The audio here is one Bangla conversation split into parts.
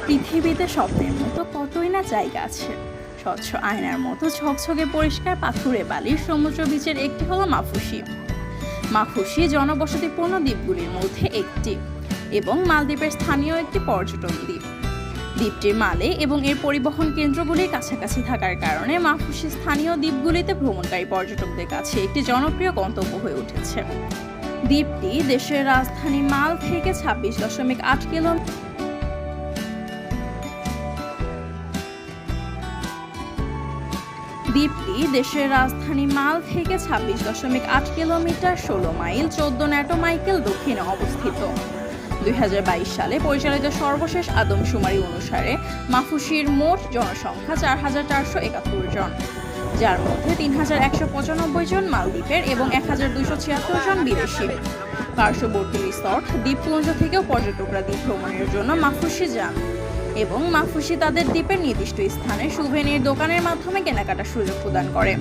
পৃথিবীতে স্বপ্নের মতো কতই না জায়গা আছে। স্বচ্ছ আয়নার মতো ঝকঝকে পরিষ্কার পাথুরে বালির সমুদ্র বীচের একটি হলো মাফুসি। মাফুসি জনবসতিপূর্ণ দ্বীপগুলির মধ্যে একটি এবং মালদ্বীপের স্থানীয় একটি পর্যটন দ্বীপ। দ্বীপটির মালে এবং এর পরিবহন কেন্দ্রগুলির কাছাকাছি থাকার কারণে মাফুসি স্থানীয় দ্বীপগুলিতে ভ্রমণকারী পর্যটকদের কাছে একটি জনপ্রিয় গন্তব্য হয়ে উঠেছে। দ্বীপটি দেশের রাজধানী মাল থেকে 26.8 কিলোমিটার দ্বীপটি দেশের রাজধানী মাল থেকে 26.8 কিলোমিটার 16 মাইল 14 ন্যাটোমাইকেল দক্ষিণে অবস্থিত। 2022 সালে পরিচালিত সর্বশেষ আদমশুমারি অনুসারে মাফুসির মোট জনসংখ্যা 4,471 জন, যার মধ্যে 3,195 জন মালদ্বীপের এবং 1,276 জন বিদেশি। পার্শ্ববর্তী রিসর্ট দ্বীপপুঞ্জ থেকেও পর্যটকরা দ্বীপ ভ্রমণের জন্য মাফুসি যান এবং মাফুসি তাদের দ্বীপের নির্দিষ্ট স্থানে সুভেনির দোকানের মাধ্যমে কেনাকাটার সুযোগ প্রদান করে।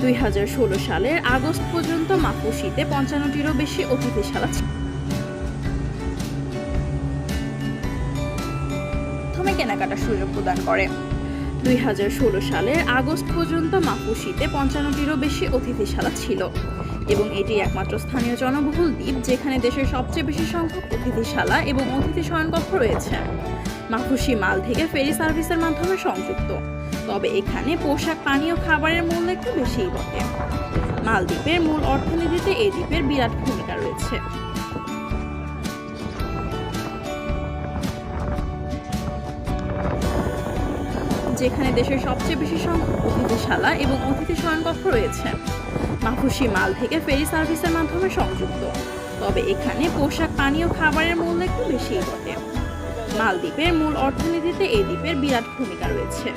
2016 সালের আগস্ট পর্যন্ত মাফুসিতে 55টিরও বেশি অতিথিশালা কেনাকাটার সুযোগ প্রদান করে। 2016 সালের আগস্ট পর্যন্ত মাফুসিতে 55টিরও বেশি অতিথিশালা ছিল এবং এটি একমাত্র স্থানীয় জনবহুল দ্বীপ যেখানে দেশের সবচেয়ে বেশি সংখ্যক অতিথিশালা এবং অতিথি শয়নকক্ষ রয়েছে। মাফুসি মাল থেকে ফেরি সার্ভিসের মাধ্যমে সংযুক্ত, তবে এখানে পোশাক, পানীয়, খাবারের মূল্য একটু বেশিই বটে। মালদ্বীপের মূল অর্থনীতিতে এই দ্বীপের বিরাট ভূমিকা রয়েছে। যেখানে দেশের সবচেয়ে বেশি সংখ্যক অতিথিশালা এবং অতিথি শয়নকক্ষ রয়েছে। মাফুসি মাল থেকে ফেরি সার্ভিসের মাধ্যমে সংযুক্ত, তবে এখানে পোশাক, পানীয়, খাবারের মূল্য একটু বেশিই বটে। মালদ্বীপের মূল অর্থনীতিতে এই দ্বীপের বিরাট ভূমিকা রয়েছে।